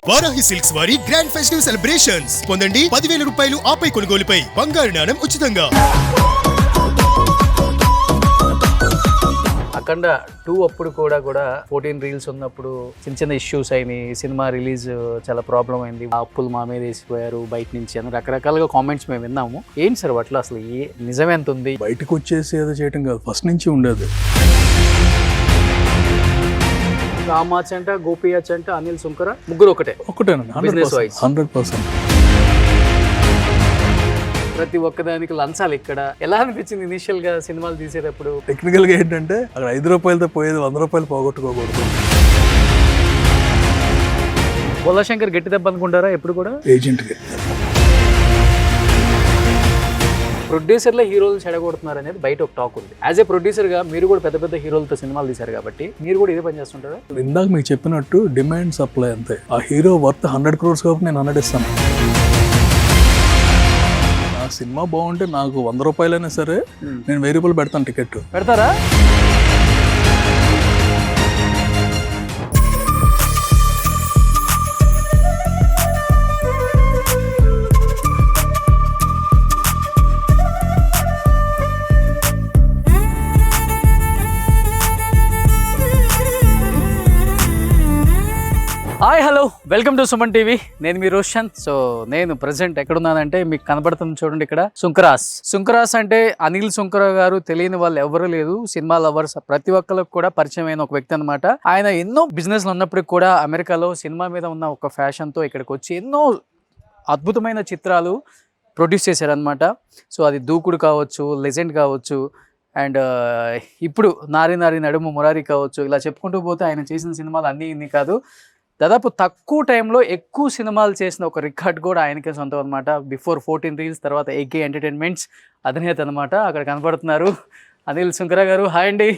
Varahi silks వారి grand festive celebrations పొందండి 10,000 రూపాయలు ఆపై కొనుగోలుపై బంగారు నాణెం ఉచితంగా. అఖండ 2 అప్పుడు కూడా 14 రీల్స్ ఉన్నప్పుడు చిన్న ఇష్యూస్ అయినాయి. సినిమా రిలీజ్ చాలా ప్రాబ్లం అయింది. ఆ అప్పులు మా మీద వేసిపోయారు బయట నుంచి అని రకరకాలుగా కామెంట్స్ మేము విన్నాము. ఏంటి సార్ వాటిలో అసలు నిజం ఎంత ఉంది? బయటకు వచ్చేసి ఏదో చేయటం కాదు, ఫస్ట్ నుంచి ఉండేది. రామాచంట, గోపియాచంట, అనిల్ సుంకర ముగ్గురు ఒకటేనండి. 100%. ప్రతి ఒక్కదానికి లంచాలు. ఇక్కడ ఎలా అనిపించింది ఇనిషియల్ గా సినిమాలు తీసేటప్పుడు? టెక్నికల్ గా ఏంటంటే అక్కడ 5 రూపాయలతో పోయేది 100 రూపాయలు పోగొట్టుకోకూడదు. బొల్లాశంకర్ గట్టి దెబ్బ అనుకుంటారా ఎప్పుడు కూడా? ఏజెంట్ ప్రొడ్యూసర్ల హీరోలు చెడగొడుతున్నారు అనేది బయట ఒక టాక్ ఉంది. యాజ్ ఏ ప్రొడ్యూసర్ గా మీరు కూడా పెద్ద హీరోలతో సినిమాలు తీశారు కాబట్టి మీరు కూడా ఇదే పని చేస్తుంటారా? ఇందాక మీకు చెప్పినట్టు డిమాండ్ సప్లై అంతే. ఆ హీరో వర్త్ 100 crores కాబట్టి నేను 100 ఇస్తాను. నా సినిమా బాగుంటే నాకు 100 రూపాయలైనా సరే నేను 1000 రూపాయలు పెడతాను. టికెట్ పెడతారా? Hi hello, welcome to Suman TV. నేను మీ రోషన్. సో నేను ప్రెసెంట్ ఎక్కడున్నానంటే మీకు కనబడుతుంది చూడండి, ఇక్కడ సుంకరాస్ అంటే అనిల్ సుంకర గారు తెలియని వాళ్ళు ఎవరు లేదు. సినిమా లవర్స్ ప్రతి ఒక్కరికి కూడా పరిచయం అయిన ఒక వ్యక్తి అనమాట. ఆయన ఎన్నో బిజినెస్లు ఉన్నప్పటికీ కూడా అమెరికాలో సినిమా మీద ఉన్న ఒక ఫ్యాషన్తో ఇక్కడికి వచ్చి ఎన్నో అద్భుతమైన చిత్రాలు ప్రొడ్యూస్ చేశారనమాట. సో అది దూకుడు కావచ్చు, లెజెండ్ కావచ్చు, అండ్ ఇప్పుడు నారి నడుము మురారి కావచ్చు. ఇలా చెప్పుకుంటూ పోతే ఆయన చేసిన సినిమాలు అన్నీ ఇన్ని కాదు, దాదాపు తక్కువ టైంలో ఎక్కువ సినిమాలు చేసిన ఒక రికార్డ్ కూడా ఆయనకే సొంతం అనమాట. బిఫోర్ 14 రీల్స్, తర్వాత AK ఎంటర్టైన్మెంట్స్ అధినేత అనమాట. అక్కడ కనపడుతున్నారు అనిల్ సుంకర గారు. హాయ్ అండి.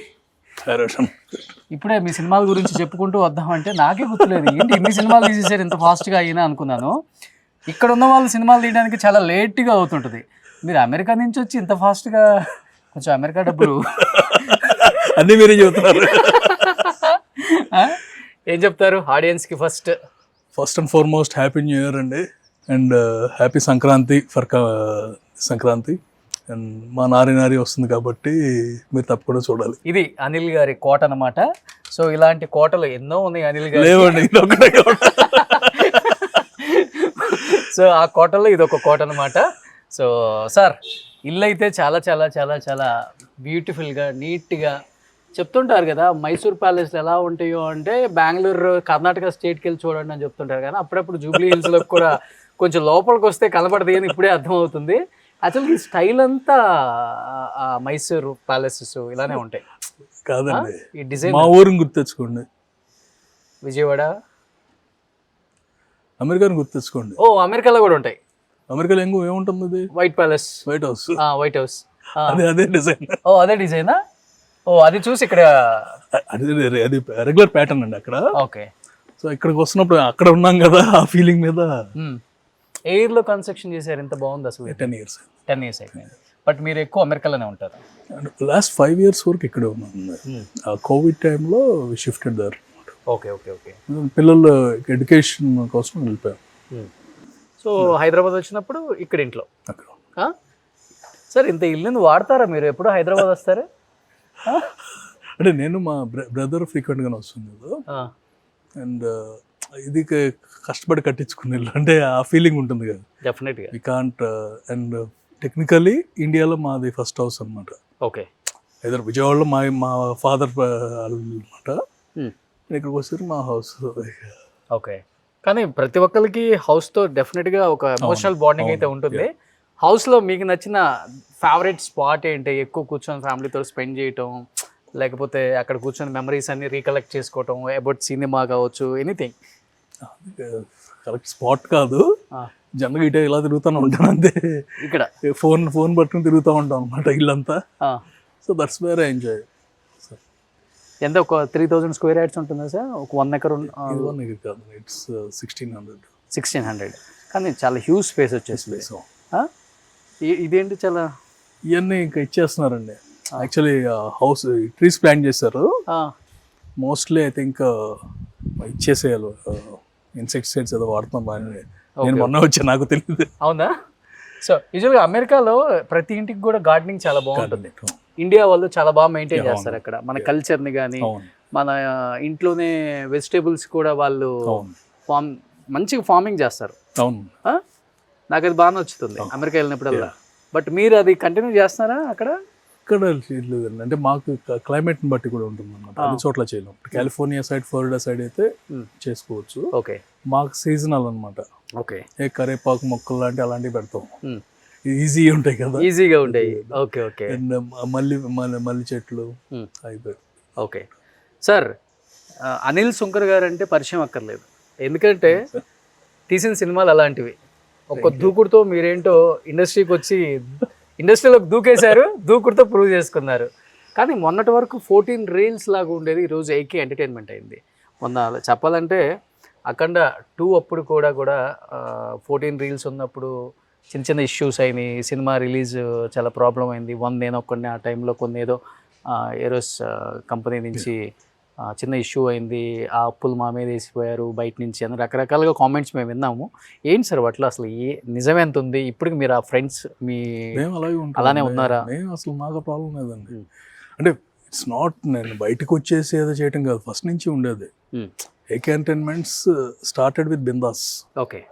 ఇప్పుడే మీ సినిమాల గురించి చెప్పుకుంటూ వద్దామంటే నాకే గుర్తులేదు ఏంటి ఇన్ని సినిమాలు తీసేసారు ఇంత ఫాస్ట్గా అయినా అనుకున్నాను. ఇక్కడ ఉన్న వాళ్ళు సినిమాలు తీయడానికి చాలా లేట్గా అవుతుంటుంది. మీరు అమెరికా నుంచి వచ్చి ఇంత ఫాస్ట్గా, కొంచెం అమెరికా డబ్బులు అన్నీ మీరే చెబుతున్నారు. ఏం చెప్తారు ఆడియన్స్కి? First and foremost happy new year అండి, and happy Sankranti for Sankranti. And మా నారి వస్తుంది కాబట్టి మీరు తప్పకుండా చూడాలి. ఇది అనిల్ గారి కోట అనమాట. సో ఇలాంటి కోటలు ఎన్నో ఉన్నాయి అనిల్ గారు. లేవండి, సో ఆ కోటలో ఇది ఒక కోట అనమాట. సో సార్, ఇల్లు అయితే చాలా చాలా చాలా చాలా బ్యూటిఫుల్గా నీట్గా చెప్తుంటారు కదా. మైసూర్ ప్యాలెస్ ఎలా ఉంటాయో అంటే బెంగళూరు, కర్ణాటక స్టేట్కి వెళ్ళి చూడండి అని చెప్తుంటారు. కానీ అప్పుడప్పుడు జూబ్లీ హిల్స్లో కూడా కొంచెం లోపలికి వస్తే కనపడదు అని ఇప్పుడే అర్థమవుతుంది. యాక్చువల్గా ఈ స్టైల్ అంతా మైసూర్ ప్యాలెసెస్ ఇలానే ఉంటాయి కాదండి. ఈ డిజైన్ మా ఊరిని గుర్తెచ్చుకోండి, విజయవాడ, అమెరికాని గుర్తెచ్చుకోండి. ఓ అమెరికాలో కూడా ఉంటాయి. అమెరికాలో ఏముంటుంది? అది వైట్ ప్యాలెస్, వైట్ హౌస్. అదే డిజైన్. ఓ అదే డిజైనా? ఓ అది చూసి ఇక్కడ అది రెగ్యులర్ ప్యాటర్న్ అండి అక్కడ. ఓకే. సో ఇక్కడికి వస్తున్నప్పుడు అక్కడ ఉన్నాం కదా, ఆ ఫీలింగ్ మీద. ఎయిర్ లో కన్స్ట్రక్షన్ చేశారు, ఎంత బాగుంది అసలు. 10 years అయిపోయింది. బట్ మీరు ఎక్కువ అమెరికాలోనే ఉంటారు? లాస్ట్ 5 years వరకు ఇక్కడే ఉన్నాను. ఆ కోవిడ్ టైంలో షిఫ్టెడ్ దర్. ఓకే. పిల్లలు ఎడ్యుకేషన్ కోసం వెళ్ళిపోయాం. సో హైదరాబాద్ వచ్చినప్పుడు ఇక్కడ ఇంట్లో సార్ ఇంత ఇల్లుని వాడతారా మీరు? ఎప్పుడు హైదరాబాద్ వస్తారా? అంటే నేను మా బ్రదర్ ఫ్రీక్వెంట్గానే వస్తుంది కదా, అండ్ ఇది కష్టపడి కట్టించుకునే ఇల్లు అంటే ఆ ఫీలింగ్ ఉంటుంది కదా. డెఫినెట్గా వి కాంట్. అండ్ టెక్నికలీ ఇండియాలో మాది ఫస్ట్ హౌస్ అనమాట. ఓకే. ఏదో విజయవాడలో మా ఫాదర్ అనమాట. ఇక్కడికి వచ్చారు మా హౌస్. ఓకే. కానీ ప్రతి ఒక్కరికి హౌస్తో డెఫినెట్గా ఒక ఎమోషనల్ బాండింగ్ అయితే ఉంటుంది. హౌస్లో మీకు నచ్చిన ఫేవరెట్ స్పాట్ ఏంటి? ఎక్కువ కూర్చొని ఫ్యామిలీతో స్పెండ్ చేయటం, లేకపోతే అక్కడ కూర్చొని మెమరీస్ అన్ని రీకలెక్ట్ చేసుకోవటం, అబౌట్ సినిమా కావచ్చు, ఎనీథింగ్? కరెక్ట్ స్పాట్ కాదు, జనరల్గా ఇటే ఇలా తిరుగుతూనే ఉంటాను అంతే. ఇక్కడ ఫోన్ పట్టుకుని తిరుగుతూ ఉంటాం అనమాట ఇల్లంతా. So that's where I enjoy. ఎంత ఒక 3000 square yards ఉంటుందా సార్? ఒక 1 acre? 1 acre కాదు, ఇట్స్ 1600. కానీ చాలా హ్యూజ్ స్పేస్ వచ్చేసి. ఇదేంటి చాలా ఇవన్నీ ఇంకా ఇచ్చేస్తున్నారండి. యాక్చువల్లీ హౌస్ ట్రీస్ ప్లాంట్ చేశారు. మోస్ట్లీ ఐ థింక్ ఇచ్చేసేయాలి ఇన్సెక్టిసైడ్స్ ఏదో వాడుతున్నాం బాగా. నేను మొన్న వచ్చా, నాకు తెలియదు. అవునా? సో యూజువల్గా అమెరికాలో ప్రతి ఇంటికి కూడా గార్డెనింగ్ చాలా బాగుంటుంది. ఇండియా వాళ్ళు చాలా బాగా మెయింటైన్ చేస్తారు అక్కడ మన కల్చర్ని కానీ, మన ఇంట్లోనే వెజిటేబుల్స్ కూడా వాళ్ళు మంచిగా ఫార్మింగ్ చేస్తారు. అవును, నాకు అది బాగా నచ్చుతుంది అమెరికా వెళ్ళినప్పుడల్లా. బట్ మీరు అది కంటిన్యూ చేస్తున్నారా అక్కడ? ఇక్కడ లేదండి, అంటే మాకు క్లైమేట్ని బట్టి కూడా ఉంటుంది అన్నమాట. అన్ని చోట్ల చేయలేం. కాలిఫోర్నియా సైడ్, ఫ్లోరిడా సైడ్ అయితే చేసుకోవచ్చు. ఓకే, మాకు సీజనల్ అనమాట. ఓకే, ఏ కరేపాకు మొక్కలు లాంటి అలాంటివి పెడతాం, ఈజీ ఉంటాయి కదా, ఈజీగా ఉంటాయి. Okay, okay. అండ్ మల్లి చెట్లు అయిపోయి. ఓకే సార్, అనిల్ సుంకర్ గారు అంటే పరిచయం అక్కర్లేదు, ఎందుకంటే తీసిన సినిమాలు అలాంటివి. ఒక్క దూకుడుతో మీరేంటో ఇండస్ట్రీకి వచ్చి ఇండస్ట్రీలోకి దూకేశారు, దూకుడుతో ప్రూవ్ చేసుకున్నారు. కానీ మొన్నటి వరకు 14 రీల్స్ లాగా ఉండేది, ఈరోజు 8K ఎంటర్టైన్మెంట్ అయింది. మొన్న చెప్పాలంటే అఖండ 2 అప్పుడు కూడా 14 రీల్స్ ఉన్నప్పుడు చిన్న చిన్న ఇష్యూస్ అయినాయి. సినిమా రిలీజ్ చాలా ప్రాబ్లం అయింది. నేను ఒక్కడిని ఆ టైంలో కొన్ని ఏదో ఏరోస్ కంపెనీ నుంచి చిన్న ఇష్యూ అయింది. ఆ అప్పులు మా మీద వేసిపోయారు బయట నుంచి అని రకరకాలుగా కామెంట్స్ మేము విన్నాము. ఏంటి సార్ వాటిలో అసలు నిజం ఎంత ఉంది? ఇప్పటికి మీరు ఆ ఫ్రెండ్స్ మీ అలానే ఉన్నారా? అసలు మాకు ప్రాబ్లం లేదండి. అంటే ఇట్స్ నాట్ నేను బయటకు వచ్చేసి ఏదో చేయటం కాదు, ఫస్ట్ నుంచి ఉండేది. AK entertainments started with bindaas. Okay,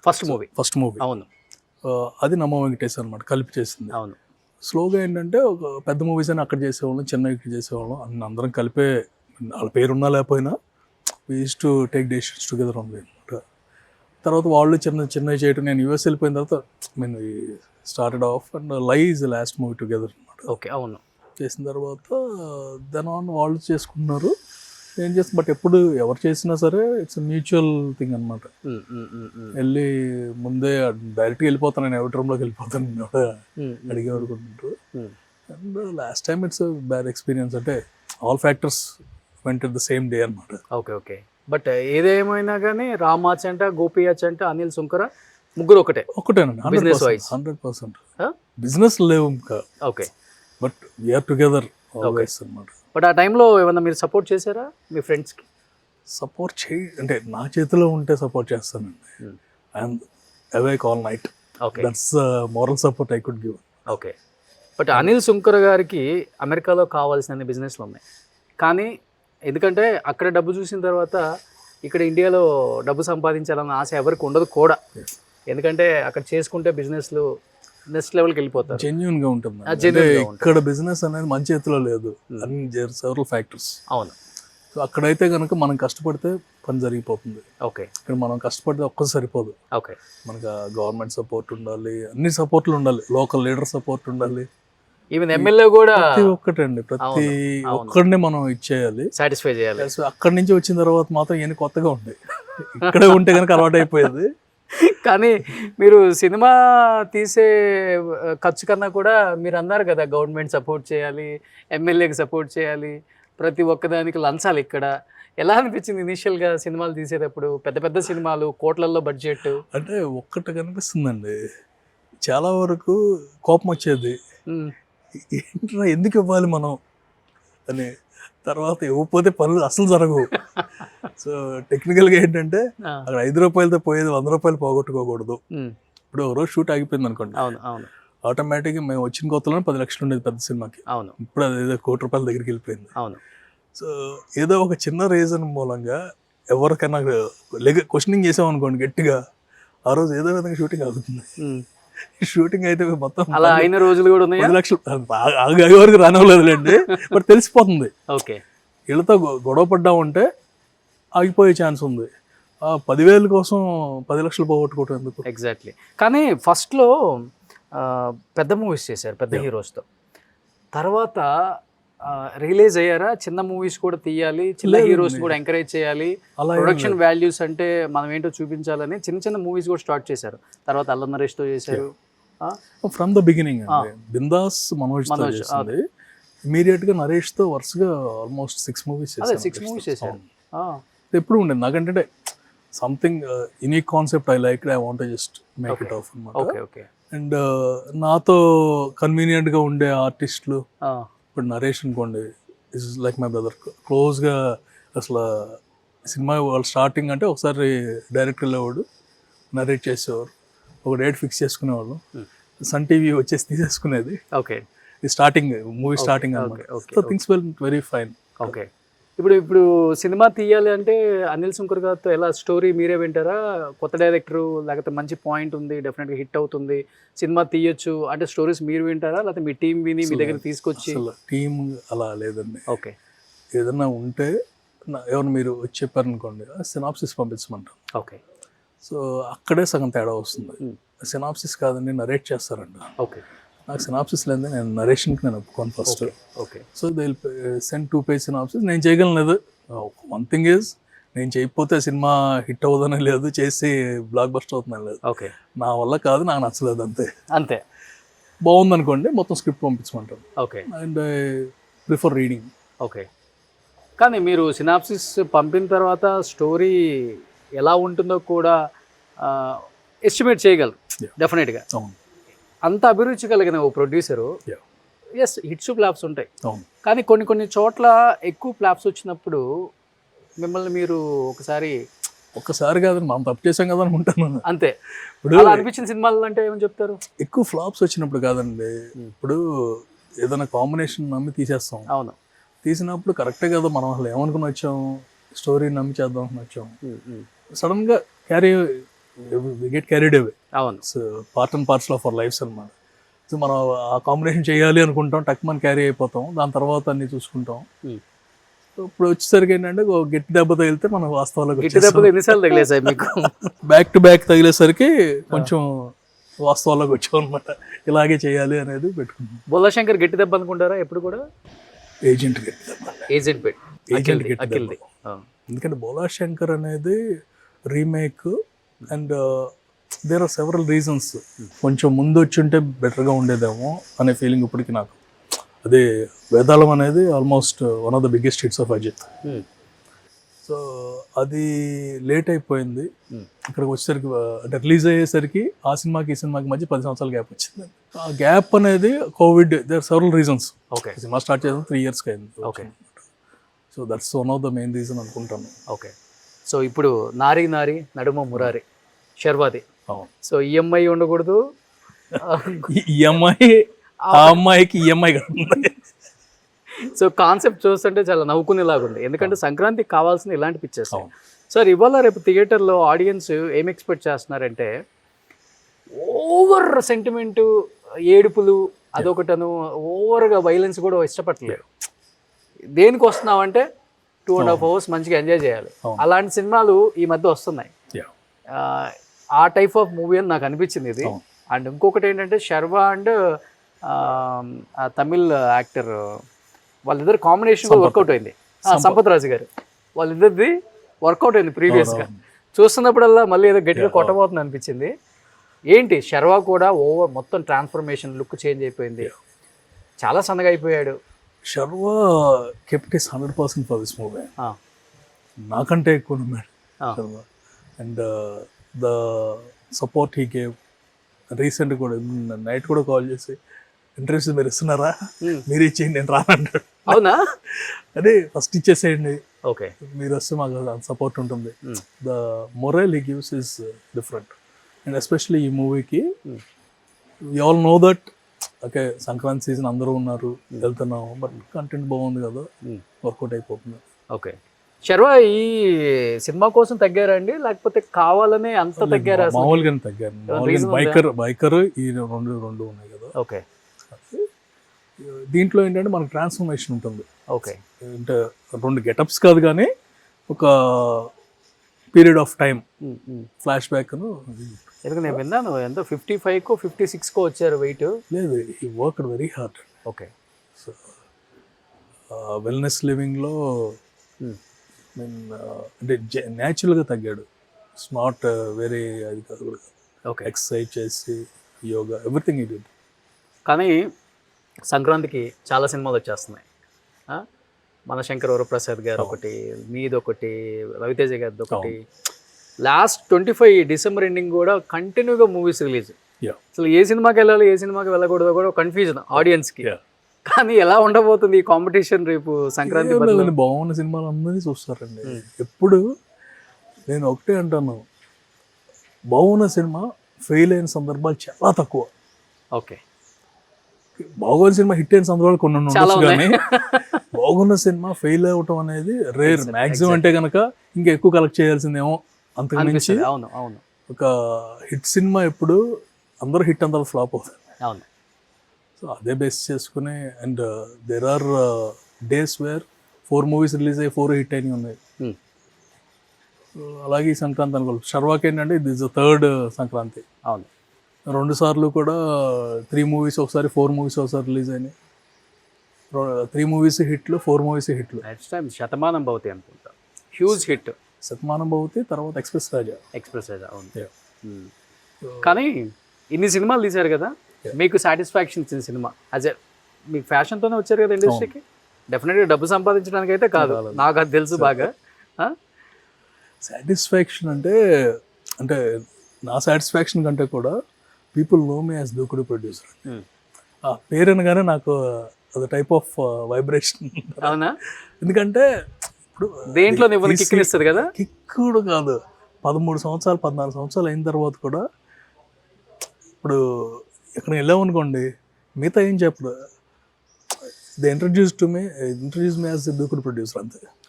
first movie. అవును, అది నమ్మ వెంకటేష్ అనమాట, కలిపి చేసింది. అవును. స్లోగా ఏంటంటే ఒక పెద్ద మూవీస్ అని అక్కడ చేసేవాళ్ళం, చిన్న ఇక్కడ చేసేవాళ్ళం, అందరం కలిపే. వాళ్ళ పేరున్నా లేకపోయినా we use to take decisions together ఉంది అనమాట. తర్వాత వాళ్ళు చిన్నవి చేయటం, నేను యూఎస్ వెళ్ళిపోయిన తర్వాత నేను స్టార్టెడ్ ఆఫ్ అండ్ లై ఈజ్ లాస్ట్ మూవీ టుగెదర్ అనమాట. ఓకే, అవును. చేసిన తర్వాత దెన్ ఆన్ వాళ్ళు చేసుకున్నారు, ఏం చేస్తాం. బట్ ఎప్పుడు ఎవరు చేసినా సరే ఇట్స్ మ్యూచువల్ థింగ్ అనమాట. వెళ్ళి ముందే డైరెక్ట్గా వెళ్ళిపోతాను, నేను ఎవరి రూమ్లోకి వెళ్ళిపోతాను అడిగే అనుకుంటుంటారు. And last time it's bad experience, అంటే all factors went the same day అనమాట. Okay, okay. బట్ ఏదేమైనా కానీ రామాచ్ అంట, గోపియాచ్ అంట, అనిల్ సుంకర ముగ్గురు ఒకటేనండి. 100% బిజినెస్ లేవు ఇంకా. Okay, but we are together always అనమాట. బట్ ఆ టైంలో ఏమన్నా మీరు సపోర్ట్ చేశారా మీ ఫ్రెండ్స్కి? సపోర్ట్ అంటే నా చేతిలో ఉంటే సపోర్ట్ చేస్తానండి. I'm awake all night. Okay, that's moral support I could give. Okay. But Anil Sunkar గారికి అమెరికాలో కావాల్సిన బిజినెస్లు ఉన్నాయి, కానీ ఎందుకంటే అక్కడ డబ్బు చూసిన తర్వాత ఇక్కడ ఇండియాలో డబ్బు సంపాదించాలన్న ఆశ ఎవరికి ఉండదు కూడా. ఎందుకంటే అక్కడ చేసుకుంటే బిజినెస్లు నెక్స్ట్ లెవెల్కి వెళ్ళిపోతారు. జెన్యూన్గా ఉంటుంది. ఇక్కడ బిజినెస్ అనేది మన చేతిలో లేదు, అన్ని సెవరల్ ఫ్యాక్టర్స్. అవును. సో అక్కడైతే కనుక మనం కష్టపడితే పని జరిగిపోతుంది. ఓకే, ఇక్కడ మనం కష్టపడితే ఒక్కటి సరిపోదు. ఓకే, మనకు గవర్నమెంట్ సపోర్ట్ ఉండాలి, అన్ని సపోర్ట్లు ఉండాలి, లోకల్ లీడర్ సపోర్ట్ ఉండాలి, ఈవెన్ ఎమ్మెల్యే కూడా. ప్రతి ఒక్కటండి, ప్రతి ఒక్కడిని మనం ఇచ్చేయాలి, సాటిస్ఫై చేయాలి. అక్కడి నుంచి వచ్చిన తర్వాత మాత్రం ఏమి కొత్తగా ఉంటాయి, ఇక్కడే ఉంటే కనుక అలవాటు అయిపోయేది. కానీ మీరు సినిమా తీసే ఖర్చు కన్నా కూడా మీరు అన్నారు కదా గవర్నమెంట్ సపోర్ట్ చేయాలి, ఎమ్మెల్యేకి సపోర్ట్ చేయాలి, ప్రతి ఒక్కదానికి లంచాలు. ఇక్కడ ఎలా అనిపించింది ఇనీషియల్గా సినిమాలు తీసేటప్పుడు? పెద్ద పెద్ద సినిమాలు, కోట్లల్లో బడ్జెట్. అంటే ఒక్కటి కనిపిస్తుందండి, చాలా వరకు కోపం వచ్చేది, ఏంట్రా ఎందుకు ఇవ్వాలి మనం అని. తర్వాత ఇవ్వకపోతే పనులు అసలు జరగవు. సో టెక్నికల్గా ఏంటంటే అక్కడ 5 రూపాయలతో పోయేది 100 రూపాయలు పోగొట్టుకోకూడదు. ఇప్పుడు ఒక రోజు షూట్ ఆగిపోయింది అనుకోండి, ఆటోమేటిక్గా మేము వచ్చిన కొత్తలో 10 లక్షలు ఉండేది పెద్ద సినిమాకి. అవును, ఇప్పుడు అది ఏదో 1 కోటి రూపాయల దగ్గరికి వెళ్ళిపోయింది. అవును. సో ఏదో ఒక చిన్న రీజన్ మూలంగా ఎవరికైనా క్వశ్చనింగ్ చేసామనుకోండి గట్టిగా, ఆ రోజు ఏదో విధంగా షూటింగ్ అవుతుంది. షూటింగ్ అయితే మొత్తం అలా అయిన రోజులు కూడా ఉన్నాయి. 10 లక్షలు ఆగే వరకు రానివ్వలేదులేండి, బట్ తెలిసిపోతుంది. ఓకే, వీళ్ళతో గొడవ పడ్డామంటే ఆగిపోయే ఛాన్స్ ఉంది. 10,000 కోసం 10 లక్షలు పోగొట్టుకోవటం ఎందుకు? ఎగ్జాక్ట్లీ. కానీ ఫస్ట్లో పెద్ద మూవీస్ చేశారు పెద్ద హీరోస్తో, తర్వాత రియలైజ్ అయ్యారా చిన్న మూవీస్ కూడా తీయాలి, చిన్న హీరోస్ కూడా ఎంకరేజ్ చేయాలి, ప్రొడక్షన్ వాల్యూస్ అంటే మనం ఏంటో చూపించాలని చిన్న చిన్న మూవీస్ కూడా స్టార్ట్ చేశారు. తర్వాత అల్లం నరేష్తో చేశారు. ఫ్రమ్ ద బిగినింగ్ బిందాస్ మనోజ్తో చేసింది. ఇమీడియట్ గా నరేష్ తో వరుసగా ఆల్మోస్ట్ 6 మూవీస్ చేశారు. ఎప్పుడు ఉండేది నాకంటే something unique concept I like, I want just make it of అన్నమాట. అండ్ నాతో కన్వీనియంట్ గా ఉండే ఆర్టిస్టులు, ఇప్పుడు నరేష్ అనుకోండి ఇస్ లైక్ మై బ్రదర్, క్లోజ్గా అసలు సినిమా వాళ్ళు స్టార్టింగ్ అంటే ఒకసారి డైరెక్టర్ వెళ్ళేవాడు, నరేట్ చేసేవారు, ఒక డేట్ ఫిక్స్ చేసుకునేవాళ్ళు, సన్ టీవీ వచ్చేసి తీసేసుకునేది. ఓకే. ఈ స్టార్టింగ్ మూవీ స్టార్టింగ్ అనమాట. So things well very fine. Okay. ఇప్పుడు సినిమా తీయాలి అంటే అనిల్ శంకర్ గారితో ఎలా స్టోరీ మీరే వింటారా? కొత్త డైరెక్టరు లేకపోతే మంచి పాయింట్ ఉంది, డెఫినెట్గా హిట్ అవుతుంది, సినిమా తీయొచ్చు అంటే స్టోరీస్ మీరు వింటారా, లేకపోతే మీ టీం విని మీ దగ్గర తీసుకొచ్చి? టీం అలా లేదండి. ఓకే. ఏదన్నా ఉంటే ఎవరు మీరు వచ్చి చెప్పారనుకోండి, సినాప్సిస్ పంపించమంటాం. ఓకే. సో అక్కడే సగం తేడా వస్తుంది. సినాప్సిస్ కాదండి, నరేట్ చేస్తారంట. ఓకే. నాకు సినాప్సిస్ లేదు, నేను నరేషన్కి నేను ఒప్పుకోను first. Okay. So they send 2 page synopsis. నేను చేయగలను లేదు. వన్ థింగ్ ఈజ్, నేను చేయకపోతే సినిమా హిట్ అవుతుందని లేదు, చేసి బ్లాక్ బస్టర్ అవుతుందని లేదు. ఓకే. నా వల్ల కాదు, నాకు నచ్చలేదు అంతే. అంతే. బాగుంది అనుకోండి, మొత్తం స్క్రిప్ట్ పంపించమంటాను. Okay. And I prefer reading. Okay. కానీ మీరు సినాప్సిస్ పంపిన తర్వాత స్టోరీ ఎలా ఉంటుందో కూడా ఎస్టిమేట్ చేయగలరు డెఫినెట్గా. అవును. అంత అభిరుచి కలిగిన ఓ ప్రొడ్యూసరు, ఎస్ హిట్స్ ఫ్లాప్స్ ఉంటాయి, కానీ కొన్ని చోట్ల ఎక్కువ ఫ్లాప్స్ వచ్చినప్పుడు మిమ్మల్ని మీరు ఒక్కసారి కాదని మనం తప్పు చేసాం కదా అనుకుంటాను అంతే. ఇప్పుడు అలా అనిపించిన సినిమాలు అంటే ఏమని చెప్తారు? ఎక్కువ ఫ్లాప్స్ వచ్చినప్పుడు కాదండి, ఇప్పుడు ఏదైనా కాంబినేషన్ నమ్మి తీసేస్తాం. అవును. తీసినప్పుడు కరెక్టే కదా, మనం అసలు ఏమనుకుని వచ్చాం, స్టోరీ నమ్మి చేద్దాం అని వచ్చాం, సడన్గా గెట్ క్యారీడ్ అవే. అవును. So part and parts of our lives అనమాట. సో మనం ఆ కాంబినేషన్ చేయాలి అనుకుంటాం, టక్ మనం క్యారీ అయిపోతాం, దాని తర్వాత అన్ని చూసుకుంటాం. సో ఇప్పుడు వచ్చేసరికి ఏంటంటే గట్టి దెబ్బ తగిలితే మనం వాస్తవాలకు ఎన్నిసార్లు తగిలేసాయి మీకు? బ్యాక్ టు బ్యాక్ తగిలేసరికి కొంచెం వాస్తవాలకు వచ్చాం అనమాట. ఇలాగే చేయాలి అనేది పెట్టుకున్నాం. బొల్లశంకర్ గట్టి దెబ్బ అనుకుంటారా ఎప్పుడు కూడా? ఏజెంట్ గట్టి దెబ్బ. ఏజెంట్ గట్టి దెబ్బ. ఎందుకంటే బోలాశంకర్ అనేది remake and there are several reasons. కొంచెం ముందు వచ్చి ఉంటే బెటర్గా ఉండేదేమో అనే ఫీలింగ్ ఇప్పటికి నాకు. అదే వేదాళం అనేది almost one of the biggest hits of Ajith. So అది లేట్ అయిపోయింది. ఇక్కడికి వచ్చేసరికి అంటే రిలీజ్ అయ్యేసరికి ఆ సినిమాకి ఈ సినిమాకి మధ్య 10 సంవత్సరాల గ్యాప్ వచ్చింది. ఆ గ్యాప్ అనేది covid, there are several reasons. Okay. Cinema start చేసిన 3 years అయింది. Okay. So that's one of the main reason అనుకుంటాను. ఓకే. సో ఇప్పుడు నారీ నడుమ మురారి శర్వాది. సో ఈఎంఐ ఉండకూడదు, ఈఎంఐ ఆ అమ్మాయికి ఈఎంఐ కడుతుంది. సో కాన్సెప్ట్ చూస్తుంటే చాలా నవ్వుకునేలాగా ఉంది, ఎందుకంటే సంక్రాంతికి కావాల్సిన ఇలాంటి పిక్చర్స్. సార్ ఇవాళ రేపు థియేటర్లో ఆడియన్స్ ఏం ఎక్స్పెక్ట్ చేస్తున్నారంటే ఓవర్ సెంటిమెంట్, ఏడుపులు అదొకటను, ఓవర్గా వైలెన్స్ కూడా ఇష్టపడలేదు. దేనికి వస్తున్నామంటే 2.5 hours మంచిగా ఎంజాయ్ చేయాలి. అలాంటి సినిమాలు ఈ మధ్య వస్తున్నాయి. ఆ టైప్ ఆఫ్ మూవీ అని నాకు అనిపించింది ఇది. అండ్ ఇంకొకటి ఏంటంటే శర్వా అండ్ తమిళ్ యాక్టర్ వాళ్ళిద్దరు కాంబినేషన్ వర్కౌట్ అయింది. సంపత్ రాజు గారు వాళ్ళిద్దరిది వర్కౌట్ అయింది ప్రీవియస్గా. చూస్తున్నప్పుడల్లా మళ్ళీ ఏదో గట్టిగా కొట్టబోతుంది అనిపించింది. ఏంటి శర్వా కూడా ఓవర్ మొత్తం ట్రాన్స్ఫర్మేషన్, లుక్ చేంజ్ అయిపోయింది, చాలా సన్నగా అయిపోయాడు. Sharwa kept is 100% for this movie. నాకంటే ఎక్కువ ఉన్నాడు Sharwa. And the support he gave. Recent కూడా నైట్ కూడా కాల్ చేసి ఇంటర్వ్యూస్ మీరు ఇస్తున్నారా, మీరు ఇచ్చేయండి, నేను రానంటాడు. అవునా? అదే ఫస్ట్ ఇచ్చేసేయండి, ఓకే, మీరు వస్తే మాకు సపోర్ట్ ఉంటుంది. The moral he gives is different. And especially ఈ మూవీకి you all know that okay Sankranti season అందరూ ఉన్నారు, వెళ్తున్నాము, బట్ కంటెంట్ బాగుంది కదా, వర్కౌట్ అయిపోతుంది. ఓకే. శర్వా ఈ సినిమా కోసం తగ్గారా అండి, లేకపోతే కావాలనే అంత తగ్గారా? మామూలుగానే తగ్గారు. బైకర్ ఈ రెండు ఉన్నాయి కదా. ఓకే. దీంట్లో ఏంటంటే మనకు ట్రాన్స్ఫర్మేషన్ ఉంటుంది. ఓకే. అంటే 2 గెటప్స్ కాదు కానీ ఒక period of time flash back. ఎందుకంటే నేను విన్నాను ఎంతో 55కో 56కో వచ్చారు వెయిట్. లేదు, ఈ work very hard. Okay. So wellness లివింగ్లో మీన్ అంటే న్యాచురల్గా తగ్గాడు. ఇట్స్ నాట్ వెరీ అది కాదు కూడా. ఓకే. ఎక్సర్సైజ్ చేసి యోగా ఎవ్రీథింగ్ ఈ డిడ్. కానీ సంక్రాంతికి చాలా సినిమాలు వచ్చేస్తున్నాయి. మన శంకర్ వరప్రసాద్ గారు ఒకటి, మీదొకటి, రవితేజ గారిది ఒకటి, లాస్ట్ 25 డిసెంబర్ ఎండింగ్ కూడా కంటిన్యూగా మూవీస్ రిలీజ్. అసలు ఏ సినిమాకి వెళ్ళాలి, ఏ సినిమాకి వెళ్ళకూడదో కూడా కన్ఫ్యూజన్ ఆడియన్స్కి. కానీ ఎలా ఉండబోతుంది ఈ కాంపిటీషన్ రేపు సంక్రాంతి బదులు? లేదండి, బాగున్న సినిమాలు అందరినీ చూస్తారండి. ఎప్పుడు నేను ఒకటే అంటాను, బాగున్న సినిమా ఫెయిల్ అయిన సందర్భాలు చాలా తక్కువ. ఓకే, బాగున్న సినిమా హిట్ అయిన సందర్భాలు కొన్ని చాలా ఉండొచ్చు, ఉన్నాయి. కానీ బాగున్న సినిమా ఫెయిల్ అవ్వటం అనేది రేర్. మ్యాక్సిమం అంటే కనుక ఇంకా ఎక్కువ కలెక్ట్ చేయాల్సిందేమో, అంతకు మించి అనిపిస్తుంది. అవును అవును ఒక హిట్ సినిమా ఎప్పుడు అందరూ హిట్ అంతా ఫ్లాప్ అవుతుంది. అవును. సో అదే బేస్ చేసుకుని, and there are days where 4 movies release అయ్యి 4 హిట్ అయినవి ఉన్నాయి. Hmm. So, అలాగే ఈ సంక్రాంతి అనుకో, షర్వాక్ ఏంటంటే ఇది 3rd సంక్రాంతి. అవును 2 సార్లు కూడా 3 మూవీస్ ఒకసారి, 4 మూవీస్ ఒకసారి రిలీజ్ అయినాయి. 3 మూవీస్ హిట్లు, 4 మూవీస్ హిట్లు. నెక్స్ట్ టైం శతమానం భవతి అనుకుంటా, హ్యూజ్ హిట్. శతమానం భవతి, తర్వాత ఎక్స్ప్రెస్ రాజా. ఎక్స్ప్రెస్ రాజా, అవును. Yeah. కానీ ఇన్ని సినిమాలు తీశారు కదా, మీకు సాటిస్ఫాక్షన్ ఇచ్చిన సినిమా యాజ్ ఎ, మీకు ఫ్యాషన్తోనే వచ్చారు కదా ఇండస్ట్రీకి, డెఫినెట్గా డబ్బు సంపాదించడానికి అయితే కాదు, నాకు అది తెలుసు బాగా. సాటిస్ఫాక్షన్ అంటే నా సాటిస్ఫాక్షన్ కంటే కూడా పీపుల్ నో మీ యాజ్ దూకుడు ప్రొడ్యూసర్. ఆ పేరు అనగానే నాకు అది టైప్ ఆఫ్ వైబ్రేషన్. అవునా? ఎందుకంటే ఇప్పుడు దేంట్లో నువ్వు కిక్కినిస్తుంది కదా, కిక్కుడు కాదు, 13 సంవత్సరాలు 14 సంవత్సరాలు అయిన తర్వాత కూడా ఇప్పుడు ఎక్కడ వెళ్ళామనుకోండి, మిగతా ఏం చెప్పరు, దే ఇంట్రడ్యూస్ మీ యాజ్ దూకుడు ప్రొడ్యూసర్,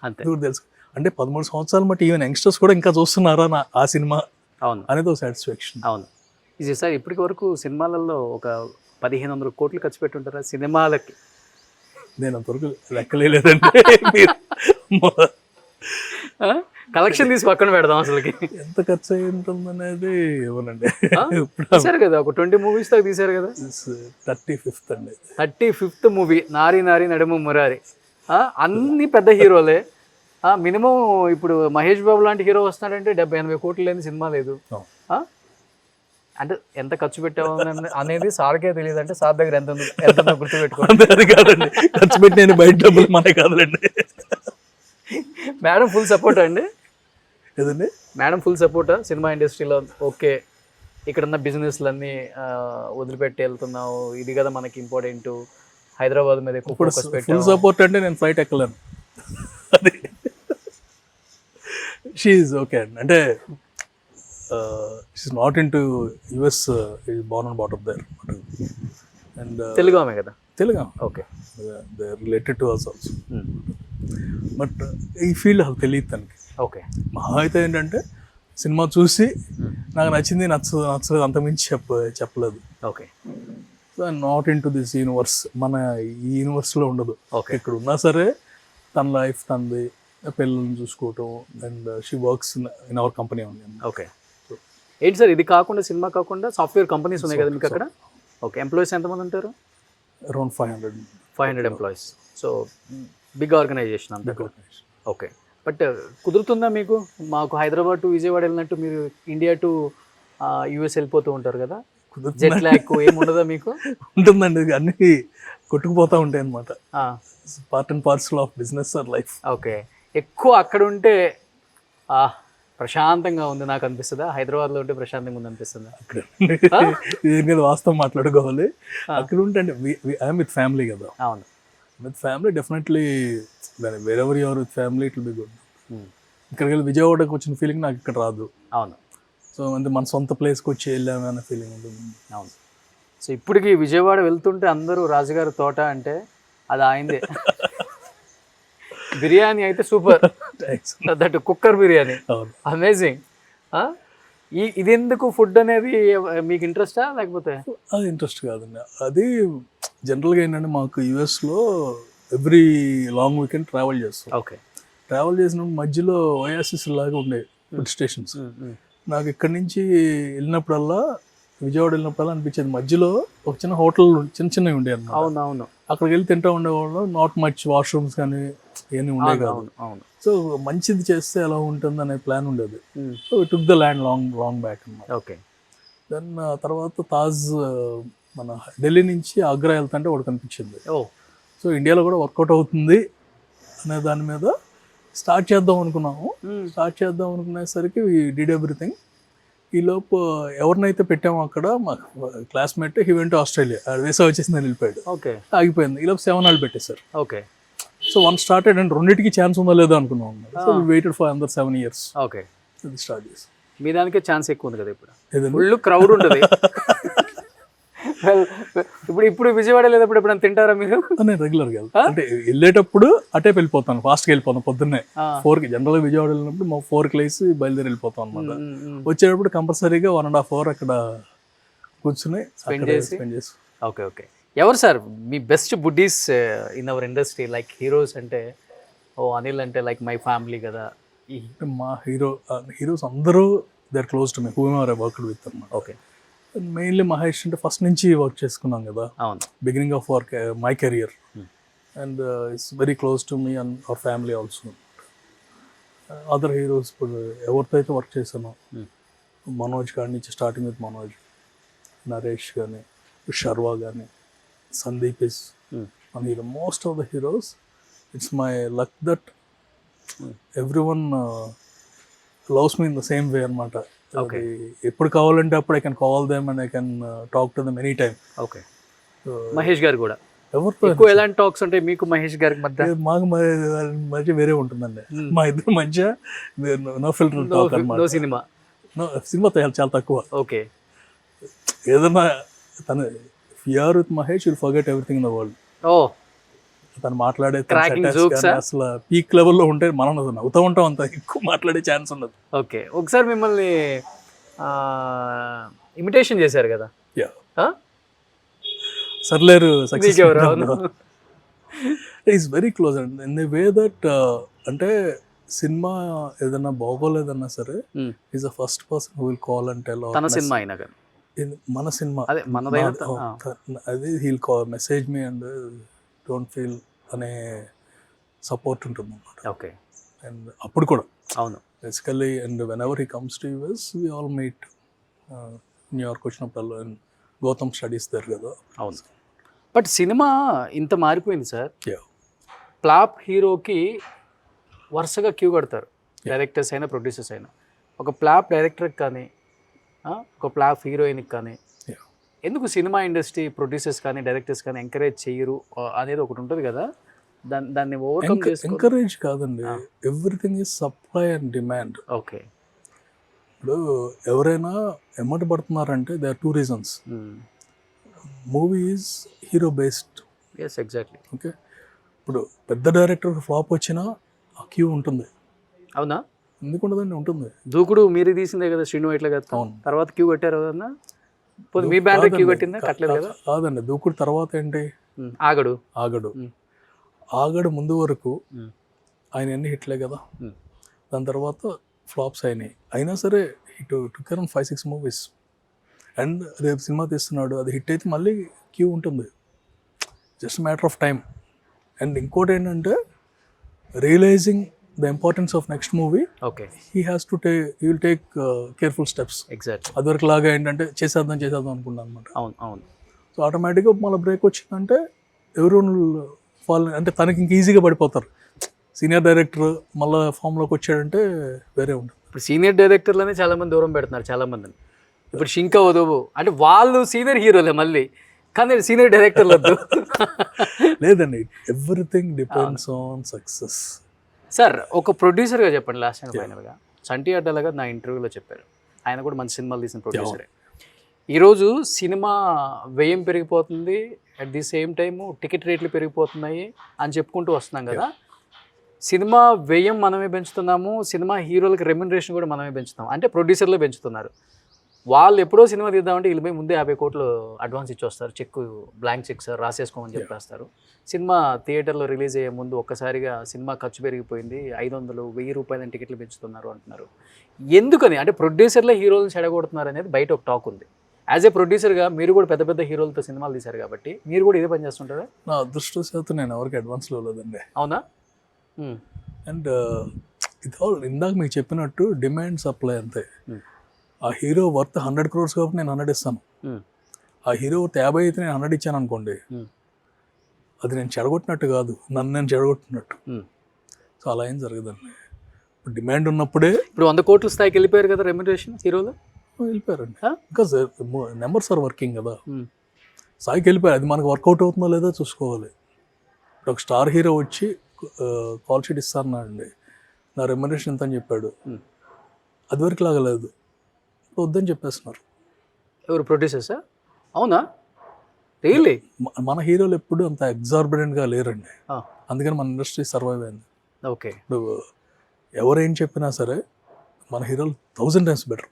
అంతే. దూకుడు తెలుసు అంటే 13 సంవత్సరాలు బట్టి ఈవెన్ యంగ్స్టర్స్ కూడా ఇంకా చూస్తున్నారా ఆ సినిమా, అవును అనేది ఒక సాటిస్ఫాక్షన్. అవును. ఇది సార్ ఇప్పటి వరకు సినిమాలలో ఒక 1500 కోట్లు ఖర్చు పెట్టుంటారా సినిమాలకి? నేను అంతవరకు లెక్కలేదంటే కలెక్షన్ తీసి పక్కన పెడదాం, అసలుకి ఎంత ఖర్చు అయి ఉంటుంది అనేది ఇవ్వనండి. తీసారు కదా ఒక 20 మూవీస్ దాకా తీసారు కదా. 35th అండి, 35th మూవీ, నారి నారి నడుము మురారి, అన్ని పెద్ద హీరోలే. మినిమం ఇప్పుడు మహేష్ బాబు లాంటి హీరో వస్తున్నాడంటే 70-80 కోట్లు లేని సినిమా లేదు. అంటే ఎంత ఖర్చు పెట్టావు అనేది సార్కే తెలియదు, అంటే సార్ దగ్గర ఎంత గుర్తు పెట్టుకోండి. అది కాదండి, ఖర్చు పెట్టి బయట డబ్బులు మనే కాదులేండి. మేడం ఫుల్ సపోర్ట్ అండి. ఏదండి మేడం ఫుల్ సపోర్టా సినిమా ఇండస్ట్రీలో? ఓకే, ఇక్కడున్న బిజినెస్లన్నీ వదిలిపెట్టి వెళ్తున్నావు, ఇది కదా మనకి ఇంపార్టెంట్, హైదరాబాద్ మీద ఎక్కువ ఫోకస్ పెట్టావు. ఫుల్ సపోర్ట్ అంటే నేను ఫ్లైట్ ఎక్కలేను, అది షీఈ్ ఓకే అండి. అంటే she's not in to US, is born and brought up there. And Telugu ఆమె కదా? Telugu. Okay, they are related to us also. But ఈ ఫీల్డ్ అసలు తెలియదు తనకి. ఓకే, మహా అయితే ఏంటంటే సినిమా చూసి నాకు నచ్చింది నచ్చలేదు అంతకుమించి చెప్పలేదు. Okay, so not in to this universe, మన ఈ యూనివర్స్లో ఉండదు. ఓకే, ఇక్కడ ఉన్నా సరే తన లైఫ్ తనది, పిల్లల్ని చూసుకోవటం, and she works in our company ఉంది. ఓకే. ఏంటి సార్ ఇది కాకుండా, సినిమా కాకుండా సాఫ్ట్వేర్ కంపెనీస్ ఉన్నాయి కదా మీకు అక్కడ? ఓకే, ఎంప్లాయీస్ ఎంతమంది ఉంటారు? Around 500 employees. So big organization అంతా. ఓకే, బట్ కుదురుతుందా మీకు? మాకు హైదరాబాద్ టు విజయవాడ వెళ్ళినట్టు మీరు ఇండియా టు యూఎస్ వెళ్ళిపోతూ ఉంటారు కదా, జెట్ ల్యాగ్ ఏమి ఉండదా మీకు? ఉంటుందండి, అన్ని కొట్టుకుపోతూ ఉంటాయి అన్నమాట. Part and parcel of business are life. Okay, ఎక్కువ అక్కడ ఉంటే ప్రశాంతంగా ఉంది నాకు అనిపిస్తుందా, హైదరాబాద్లో ఉంటే ప్రశాంతంగా ఉంది అనిపిస్తుందా? దీని మీద వాస్తవం మాట్లాడుకోవాలి. అక్కడ ఉంటే ఐఎమ్ విత్ ఫ్యామిలీ కదా. అవును, with family definitely, wear ever your with family it will be good. ఇక్కడికి వెళ్ళి విజయవాడకి వచ్చిన ఫీలింగ్ నాకు ఇక్కడ రాదు. అవును. సో అంటే మన సొంత ప్లేస్కి వచ్చి వెళ్ళాము అనే ఫీలింగ్ ఉంటుంది. అవును. సో ఇప్పటికి విజయవాడ వెళ్తుంటే అందరూ రాజుగారి తోట అంటే అది ఆయనదే. బిర్యానీ అయితే super, that cooker biryani amazing. ఇది ఎందుకు ఫుడ్ అనేది మీకు ఇంట్రెస్టా లేకపోతే? అది ఇంట్రెస్ట్ కాదండి, అది జనరల్గా ఏంటంటే మాకు యూఎస్లో ఎవ్రీ లాంగ్ వీకెండ్ ట్రావెల్ చేస్తాం. ఓకే, ట్రావెల్ చేసినప్పుడు మధ్యలో ఓయాసిస్ లాగా ఉండేవి ఫుడ్ స్టేషన్స్. నాకు ఇక్కడి నుంచి వెళ్ళినప్పుడల్లా, విజయవాడ వెళ్ళినప్పుడల్లా అనిపించేది మధ్యలో ఒక చిన్న హోటల్ చిన్నవి ఉండేవి అన్నమాట. అవునవును, అక్కడికి వెళ్ళి తింటూ ఉండేవాళ్ళు. నాట్ మచ్ వాష్రూమ్స్ కానీ ఏమి ఉండేవి కాదు. సో మంచిది చేస్తే ఎలా ఉంటుంది అనే ప్లాన్ ఉండేది. So it took the land long back అన్నమాట. ఓకే, దెన్ తర్వాత తాజ్, మన ఢిల్లీ నుంచి ఆగ్రా వెళ్తుంటే ఒకటి కనిపించింది. సో ఇండియాలో కూడా వర్కౌట్ అవుతుంది అనే దాని మీద స్టార్ట్ చేద్దాం అనుకున్నాము. స్టార్ట్ చేద్దాం అనుకునేసరికి వి డిడ్ ఎవ్రీథింగ్. ఈలోపు ఎవరినైతే పెట్టామో అక్కడ మా classmate he went Australia, visa వచ్చేసిందని వెళ్ళిపోయాడు, ఓకే ఆగిపోయింది. ఈలోపు 7 వాళ్ళు పెట్టేశారు. Okay so one started and రెండింటికి ఛాన్స్ ఉందో లేదో అనుకున్నాం. సో వెయిటెడ్ ఫర్ అందర్ 7 years. ఓకే అది స్టార్ట్ చేసి. మీ దానికే ఛాన్స్ ఎక్కువ ఉంది కదా ఇప్పుడు, ఏదండి? ఫుల్ క్రౌడ్ ఉంటుంది. ఇప్పుడు విజయవాడ లేదప్పుడు ఎప్పుడైనా తింటారా మీరు? నేను రెగ్యులర్గా వెళ్తాను, అంటే వెళ్ళేటప్పుడు అటే వెళ్ళిపోతాను, ఫాస్ట్గా వెళ్ళిపోతాను. పొద్దున్నే 4కి జనరల్గా విజయవాడ వెళ్ళినప్పుడు 4కి లేసి బయలుదేరి వెళ్ళిపోతాం అనమాట. వచ్చేటప్పుడు కంపల్సరీగా 1.5 hours అక్కడ కూర్చుని స్పెండ్ చేసి. Okay okay. ఎవరు సార్ మీ best buddies in our industry? Like heroes అంటే అనిల్ అంటే లైక్ మై ఫ్యామిలీ కదా. మా హీరోస్ అందరూ they are close to me, who ever I worked with అన్నమాట. ఓకే. మెయిన్లీ మహేష్ అంటే ఫస్ట్ నుంచి వర్క్ చేసుకున్నాం కదా, అవును, beginning of work my career, and it's very close to me and our family also. Other heroes ఇప్పుడు ఎవరితో అయితే work చేశానో, మనోజ్ కాడి నుంచి స్టార్టింగ్ విత్ మనోజ్, నరేష్ కానీ, శర్వా కానీ, సందీప్ ఇస్ మన hero. Most of the heroes it's my luck that every one loves me in the same way అనమాట. Okay. ఎప్పుడు కావాలంటే అప్పుడు I can call them and I can talk to them any time. Okay. Mahesh గారు కూడా ఎవరితో ఎక్కువ ఎలాంటి talks ఉంటాయి మీకు మహేష్ గారికి మధ్య? మాకు మధ్య వేరే ఉంటుందండి, మా ఇద్దరు మధ్య నో ఫిల్టర్ టాక్ అనమాట. నో సినిమా, సినిమా చాలా తక్కువ. ఓకే. ఏదన్నా తను fear with Mahesh will forget everything in the world. ఓ, తను మాట్లాడే జోక్స్ అసలు పీక్ లెవెల్లో ఉంటే మనం నవ్వుతూ ఉంటాం, అంత ఎక్కువ మాట్లాడే ఛాన్స్ ఉండదు. ఓకే. ఒకసారి మిమ్మల్ని ఇమిటేషన్ చేశారు కదా, సర్లేరు సక్సెస్ ఎవరు? Is very close and in the way that అంటే సినిమా ఏదన్నా బాగోలేదన్నా సరే is the first person who will call and tell. తన సినిమా అయినా కానీ మన సినిమా అదే మనదైనా అది he'll call message me and don't feel అనే సపోర్ట్ ఉంటుంది అన్నమాట. ఓకే. అండ్ అప్పుడు కూడా అవును basically, and when ever he comes to US we all meet. New York వచ్చినప్పుడు అండ్ గౌతమ్ స్టడీస్ దగ్గర కదా. అవును. బట్ సినిమా ఇంత మారిపోయింది సార్. Yeah. ఫ్లాప్ హీరోకి వరుసగా క్యూ కడతారు, డైరెక్టర్స్ అయినా ప్రొడ్యూసర్స్ అయినా. ఒక ఫ్లాప్ డైరెక్టర్కి కానీ ఒక ఫ్లాప్ హీరోయిన్కి కానీ ఎందుకు సినిమా ఇండస్ట్రీ ప్రొడ్యూసర్స్ కానీ డైరెక్టర్స్ కానీ ఎంకరేజ్ చేయరు అనేది ఒకటి ఉంటుంది కదా, దాన్ని ఓవర్కమ్ చేసుకో. ఎంకరేజ్ కాదండి, everything is supply and demand. Okay. ఇప్పుడు ఎవరైనా ఎమ్మట పడుతున్నారంటే they are 2 reasons. Movie is hero based. Yes, exactly. Okay. ఇప్పుడు పెద్ద డైరెక్టర్ ఫ్లాప్ వచ్చినా ఆ క్యూ ఉంటుంది. అవునా? ఎందుకు ఉండదండి, ఉంటుంది. దూకుడు మీరు తీసిందే కదా శ్రీను వైట్ల గారు, తర్వాత క్యూ కట్టారు కదన్నా. మీ బ్యానర్ క్యూ కట్టిందా? కట్టలేదు కదా. కాదండి, దూకుడు తర్వాత ఏంటి, ఆగడు. ఆగడు ముందు వరకు ఆయన ఎన్ని హిట్లే కదా, దాని తర్వాత ఫ్లాప్స్ అయినాయి. అయినా సరే హిట్ టుక్ అరౌండ్ 5-6 movies. అండ్ రేపు సినిమా తీస్తున్నాడు, అది హిట్ అయితే మళ్ళీ క్యూ ఉంటుంది, just matter of time. And ఇంకోటి ఏంటంటే realising the importance of next movie, okay, he will take careful steps. Exactly. అదివరకు లాగా ఏంటంటే చేసేద్దాం అనుకున్నాను అనమాట. అవును అవును. సో ఆటోమేటిక్గా మళ్ళీ బ్రేక్ వచ్చిందంటే ఎవరు ఫాలో, అంటే తనకి ఇంక ఈజీగా పడిపోతారు. సీనియర్ డైరెక్టర్ మళ్ళీ ఫామ్లోకి వచ్చాడంటే వేరే ఉంటుంది. ఇప్పుడు సీనియర్ డైరెక్టర్లనే చాలా మంది దూరం పెడుతున్నారు చాలా మందిని. ఇప్పుడు షింకా వదవు అంటే వాళ్ళు సీనియర్ హీరోలే మళ్ళీ, కానీ సీనియర్ డైరెక్టర్లు వద్దు. లేదండి, everything depends on success. Sir ఒక ప్రొడ్యూసర్గా చెప్పండి లాస్ట్ అండ్ ఫైనల్గా. చంటి అడ్డాల గారు నా ఇంటర్వ్యూలో చెప్పారు, ఆయన కూడా మంచి సినిమాలు తీసిన ప్రొడ్యూసరే. ఈరోజు సినిమా వ్యయం పెరిగిపోతుంది, at the same time ticket రేట్లు పెరిగిపోతున్నాయి అని చెప్పుకుంటూ వస్తున్నాం కదా. సినిమా వ్యయం మనమే పెంచుతున్నాము, సినిమా హీరోలకి రెమ్యునరేషన్ కూడా మనమే పెంచుతాం, అంటే ప్రొడ్యూసర్లే పెంచుతున్నారు. వాళ్ళు ఎప్పుడో సినిమా తీద్దామంటే వీళ్ళు ముందే 50 కోట్లు అడ్వాన్స్ ఇచ్చి వస్తారు, చెక్ బ్లాంక్ చెక్ సార్ రాసేసుకోమని చెప్పేస్తారు. సినిమా థియేటర్లో రిలీజ్ అయ్యే ముందు ఒక్కసారిగా సినిమా ఖర్చు పెరిగిపోయింది, 500-1000 రూపాయలని టికెట్లు పెంచుతున్నారు అంటున్నారు. ఎందుకని అంటే ప్రొడ్యూసర్లే హీరోలను చెడగొడుతున్నారు అనేది బయట ఒక టాక్ ఉంది. యాజ్ ఏ ప్రొడ్యూసర్గా మీరు కూడా పెద్ద పెద్ద హీరోలతో సినిమాలు తీశారు కాబట్టి మీరు కూడా ఇదే పని చేస్తుంటారా? నా అదృష్టశాతం నేను ఎవరికి అడ్వాన్స్లో లేదండి. అవునా? అండ్ ఇది ఆల్ ఇందాక మీకు చెప్పినట్టు డిమాండ్ సప్లై అంతే. ఆ హీరో వర్త్ 100 crores కాబట్టి నేను 100 ఇస్తాను. ఆ హీరో వర్త్ 50 అయితే నేను 100 ఇచ్చాను అనుకోండి, అది నేను చెడగొట్టినట్టు కాదు, నన్ను నేను చెడగొట్టినట్టు. సో అలా ఏం జరగదండి. డిమాండ్ ఉన్నప్పుడే. ఇప్పుడు 100 కోట్ల స్థాయికి వెళ్ళిపోయారు కదా రెమ్యునరేషన్ హీరోలు. వెళ్ళిపోయారండి. Huh? Because numbers are working కదా. Hmm. సాయికి వెళ్ళిపోయారు. అది మనకు వర్కౌట్ అవుతుందో లేదో చూసుకోవాలి. ఇప్పుడు ఒక స్టార్ హీరో వచ్చి కాల్ షీట్ ఇస్తానండి, నా రెమ్యునరేషన్ ఎంత అని చెప్పాడు. అది వరకు లాగలేదు, వద్దని చెప్పేస్తున్నారు. ఎవరు ప్రొడ్యూసర్సా? అవునా, రియల్లీ? మన హీరోలు ఎప్పుడు అంత ఎగ్జార్బిడెంట్గా లేరండి, అందుకని మన ఇండస్ట్రీ సర్వైవ్ అయింది. ఓకే. ఇప్పుడు ఎవరేం చెప్పినా సరే మన హీరోలు 1000 times బెటర్.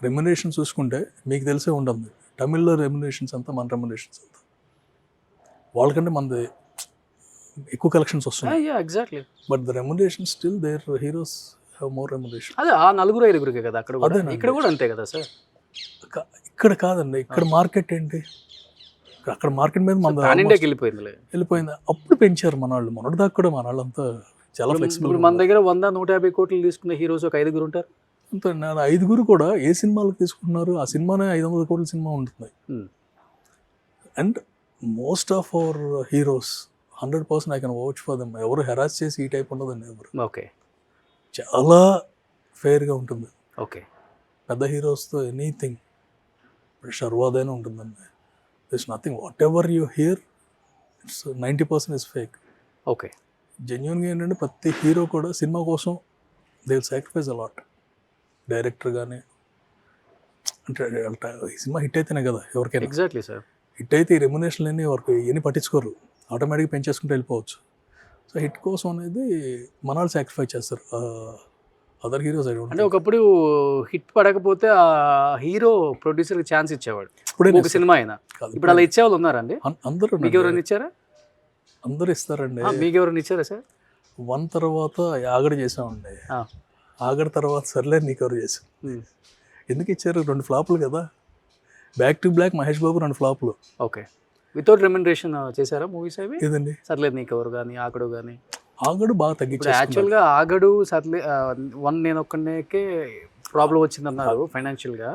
రెమ్యునరేషన్ చూసుకుంటే మీకు తెలిసే ఉంటుంది, తమిళ్లో రెమ్యునరేషన్స్ అంతా మన రెమ్యునరేషన్స్ అంతా వాళ్ళకంటే మనది ఎక్కువ కలెక్షన్స్ వస్తున్నాయి. Exactly. But the remuneration still there heroes have more remuneration. అదే ఆ 4-5 కదా అక్కడ కూడా, ఇక్కడ కూడా అంతే కదా సార్? ఇక్కడ కాదండి, ఇక్కడ మార్కెట్ ఏంటి, అక్కడ మార్కెట్ మీద మన ఇండియాకి వెళ్ళిపోయింది. అప్పుడు పెంచారు మన వాళ్ళు, మొన్నటి దాకా కూడా మన వాళ్ళు అంతా చాలా ఫ్లెక్సిబుల్. ఇప్పుడు మన దగ్గర 100-150 కోట్లు తీసుకున్న హీరోస్ ఒక 5 ఉంటారు అంతే. 5 కూడా ఏ సినిమాలకు తీసుకుంటున్నారు, ఆ సినిమానే 500 కోట్ల సినిమా ఉంటుంది. And most of our heroes 100% I can watch for them. ఎవరు హెరాస్ చేసి ఈ టైప్ ఉండదండి ఎవరు. ఓకే. చాలా ఫెయిర్గా ఉంటుంది. ఓకే. పెద్ద హీరోస్తో ఎనీథింగ్ షర్వాదైనా ఉంటుందండి. This nothing, what ever you hear it's 90% is fake. Okay. జెన్యున్గా ఏంటంటే ప్రతి హీరో కూడా సినిమా కోసం they will sacrifice a lot. Director కానీ అంటే ఈ సినిమా హిట్ అయితేనే కదా ఎవరికైనా. Exactly sir. హిట్ అయితే ఈ రెమ్యునేషన్ లేని ఎవరికి ఎన్ని పట్టించుకోరు, ఆటోమేటిక్గా పెంచేసుకుంటూ వెళ్ళిపోవచ్చు. సో హిట్ కోసం అనేది మన వాళ్ళు సాక్రిఫైస్ చేస్తారు, అదర్ హీరోస్ అంటే ఒకప్పుడు హిట్ పడకపోతే ఆ హీరో ప్రొడ్యూసర్కి ఛాన్స్ ఇచ్చేవాడు, ఒక సినిమా అయినా. ఇప్పుడు అలా ఇచ్చేవాళ్ళు ఉన్నారండి? అందరూ. మీకు ఎవరైనా ఇచ్చారా? అందరూ ఇస్తారండి. మీకు ఎవరైనా ఇచ్చారా సార్? 1 తర్వాత ఆగడ చేసామండి, ఆగడ తర్వాత సర్లే నీకు ఎవరు చేసాం. ఎందుకు ఇచ్చారు, 2 ఫ్లాపులు కదా. Back to block Mahesh Babu 2 ఫ్లాపులు. ఓకే. వితౌట్ రెమ్యునరేషన్ చేశారా మూవీస్ అవి? ఇదండి సర్లేదు నీకు ఎవరు కానీ, ఆగడు కానీ. ఆగడు బాగా తగ్గించారు యాక్చువల్గా. ఆగడు సర్లే 1 నేను ఒక్కనే ప్రాబ్లం వచ్చిందన్నారు ఫైనాన్షియల్గా.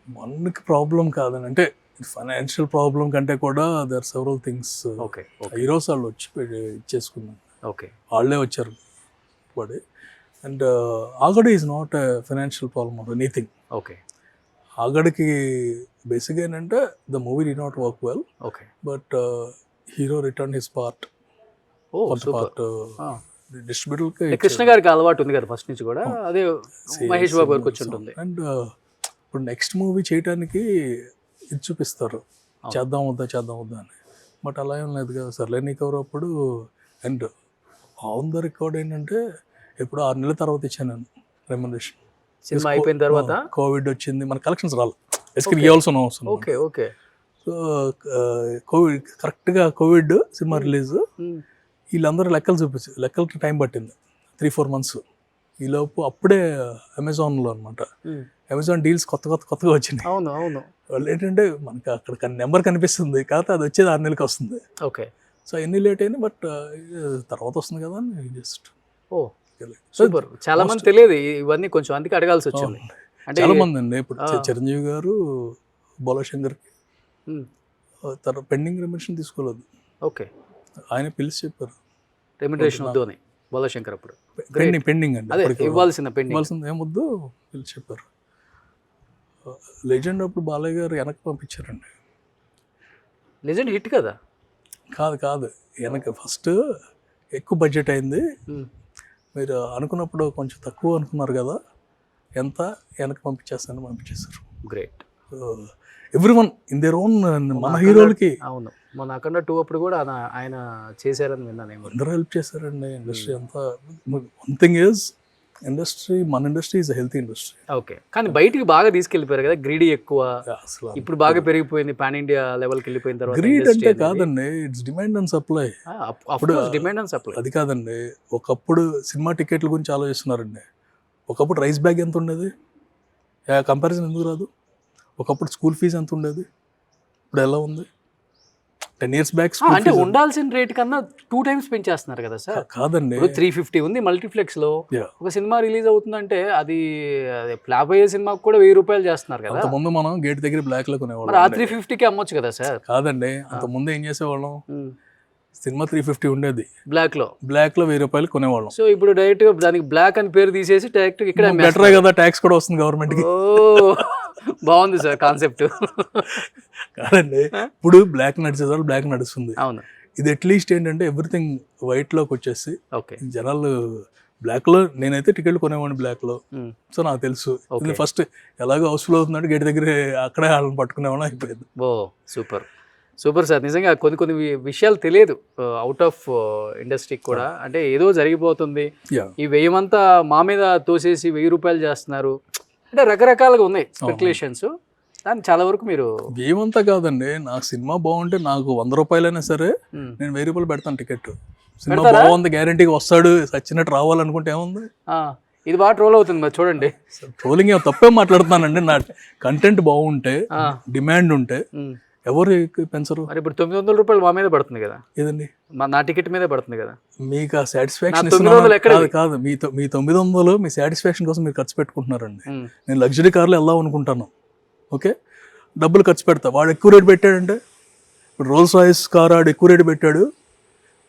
1కి ప్రాబ్లం కాదని, అంటే ఫైనాన్షియల్ ప్రాబ్లం కంటే కూడా there several things. Okay. Heroes వాళ్ళు వచ్చి ఇచ్చేసుకున్నాం. ఓకే. వాళ్ళే వచ్చారు పడి. And Aagadu is not financial problem or anything. Okay. ఆగడికి బేసిక్గా ఏంటంటే the movie did not work well. Okay. But hero return his part. Distributor Krishna గారికి అలవాటు ఉంది కదా ఫస్ట్ నుంచి కూడా, అదే మహేష్ బాబు గారికి వచ్చి ఉంటుంది. అండ్ ఇప్పుడు నెక్స్ట్ మూవీ చేయడానికి ఇది చూపిస్తారు, చేద్దాం వద్దా అని. బట్ అలా ఏం లేదు కదా, సర్లే నీకు ఎవరు అప్పుడు. అండ్ ఆన్ ద రికార్డ్ ఏంటంటే ఎప్పుడు 6 నెలల తర్వాత ఇచ్చాను నేను రెమ్యునరేషన్. సినిమా అయిపోయిన తర్వాత కోవిడ్ వచ్చింది, మన కలెక్షన్స్ రాలి ఇవ్వాల్సిన అవసరం. ఓకే. ఓకే. సో కోవిడ్ కరెక్ట్గా కోవిడ్ సినిమా రిలీజ్, వీళ్ళందరూ లెక్కలకి టైం పట్టింది 3-4 months. ఈలోపు అప్పుడే అమెజాన్లో అనమాట, అమెజాన్ డీల్స్ కొత్తగా వచ్చినాయి. అవును అవును. వాళ్ళు ఏంటంటే మనకి అక్కడ నెంబర్ కనిపిస్తుంది, కాకపోతే అది వచ్చేది 6 నెలలకి వస్తుంది. ఓకే. సో ఎన్ని లేట్ అయినా బట్ తర్వాత వస్తుంది కదా అని జస్ట్. ఓ సూపర్. చాలా మంది తెలియదు ఇవన్నీ, కొంచెం అందుకే అడగాల్సి వచ్చింది. అంటే చాలా మంది అండి ఇప్పుడు చిరంజీవి గారు బోలాశంకర్కి పెండింగ్ రెమ్యునరేషన్ తీసుకోలేదు. ఓకే. ఆయన పిలిచి చెప్పారు రెమ్యునరేషన్ వద్దు అని బోలాశంకర్ అప్పుడు. పెండింగ్ అండి, అదే ఇవ్వాల్సింది ఏమొద్దు పిలిచి చెప్పారు. లెజెండ్ అప్పుడు బాలయ్య గారు వెనక్కి పంపించారండి. లెజెండ్ హిట్ కదా? కాదు వెనక ఫస్ట్ ఎక్కువ బడ్జెట్ అయింది, మీరు అనుకున్నప్పుడు కొంచెం తక్కువ అనుకున్నారు కదా, ఎంత వెనక్కి పంపించేశారు. Great. Everyone in their own. మన హీరోలకి అవును, మన అఖండ 2 అప్పుడు కూడా ఆయన చేశారని విన్నాను. అందరూ హెల్ప్ చేశారండి ఇండస్ట్రీ అంతా. వన్ థింగ్ ఈజ్ మన industry is healthy industry. Okay. కానీ బయటికి బాగా తీసుకెళ్ళిపోయారు కదా, గ్రీడీ ఎక్కువ. ఇప్పుడు బాగా పెరిగిపోయింది, పాన్ ఇండియా లెవెల్కి వెళ్ళిపోయిన తర్వాత. గ్రీడ్ అంటే కాదండి, ఇట్స్ డిమాండ్ అండ్ సప్లై. అప్పుడు డిమాండ్ అండ్ సప్లై అది కాదండి. ఒకప్పుడు సినిమా టికెట్ల గురించి ఆలోచిస్తున్నారండి. ఒకప్పుడు రైస్ బ్యాగ్ ఎంత ఉండేది, కంపారిజన్ ఎందుకు రాదు? ఒకప్పుడు స్కూల్ ఫీజు ఎంత ఉండేది, ఇప్పుడు ఎలా ఉంది? 10 years బ్యాక్ అంటే ఉండాల్సిన రేట్ కన్నా 2 times పెంచేస్తున్నారు కదా సార్. కాదండి, 350 ఉంది మల్టీప్లెక్స్ లో. ఒక సినిమా రిలీజ్ అవుతుందంటే అది ఫ్లాప్ అయ్యే సినిమాకి కూడా 1000 రూపాయలు చేస్తున్నారు కదా. ముందు మనం గేట్ దగ్గర బ్లాక్ లో కొనేవాళ్ళం, మరి ఆ 350కి అమ్మొచ్చు కదా సార్. కాదండి, అంత ముందు ఏం చేసేవాళ్ళం, సినిమా 350 ఉండేది, బ్లాక్ లో బ్లాక్లో 1000 రూపాయలు కొనేవాళ్ళం. సో ఇప్పుడు డైరెక్ట్ గా దానికి బ్లాక్ అని పేరు తీసేసి డైరెక్ట్ ఇక్కడ బెటరే కదా, ట్యాక్స్ కూడా వస్తుంది గవర్నమెంట్కి. ఓ బాగుంది సార్ కాన్సెప్ట్. కాదండి, ఇప్పుడు బ్లాక్ నడిచే వాళ్ళు బ్లాక్ నడుస్తుంది. అవును, ఇది అట్లీస్ట్ ఏంటంటే ఎవ్రీథింగ్ వైట్లోకి వచ్చేసి ఓకే. జనాలు బ్లాక్లో, నేనైతే టికెట్లు కొనేవాడిని బ్లాక్లో. సో నాకు తెలుసు ఫస్ట్ ఎలాగో హౌస్ఫుల్ అవుతుందంటే గేట్ దగ్గర అక్కడే వాళ్ళని పట్టుకునేవాళ్ళం అయిపోయింది. ఓ సూపర్ సూపర్ సార్. నిజంగా కొన్ని కొన్ని విషయాలు తెలియదు అవుట్ ఆఫ్ ఇండస్ట్రీకి కూడా. అంటే ఏదో జరిగిపోతుంది, ఈ 1000 అంతా మా మీద తోసేసి 1000 రూపాయలు చేస్తున్నారు అంటే రకరకాలుగా ఉన్నాయి స్పెక్యులేషన్స్. దాన్ని చాలా వరకు మీరు ఏమంతా కాదండి, నాకు సినిమా బాగుంటే నాకు 100 రూపాయలైనా సరే నేను 1000 రూపాయలు పెడతాను టికెట్. సినిమా బాగుంది, గ్యారంటీగా వస్తాడు, సచ్చినట్టు రావాలనుకుంటే ఏముంది. ఇది బాగా ట్రోల్ అవుతుంది మరి చూడండి. ట్రోలింగ్ ఏమో తప్పే మాట్లాడుతున్నానండి. నా కంటెంట్ బాగుంటే, డిమాండ్ ఉంటే ఎవరు పెంచరు. మరి ఇప్పుడు 900 రూపాయలు మా మీద పడుతుంది కదా, ఏదండి నా టికెట్ మీదే పడుతుంది కదా. మీకు ఆ సాటిస్ఫాక్షన్ కాదు, మీ 900 మీ సాటిస్ఫాక్షన్ కోసం మీరు ఖర్చు పెట్టుకుంటున్నారండి. నేను లగ్జరీ కార్లో వెళ్దాం అనుకుంటాను, ఓకే, డబ్బులు ఖర్చు పెడతా. వాడు ఎక్కువ రేటు పెట్టాడంటే, ఇప్పుడు రోల్స్ రాయిస్ కార్ ఆడు ఎక్కువ రేటు పెట్టాడు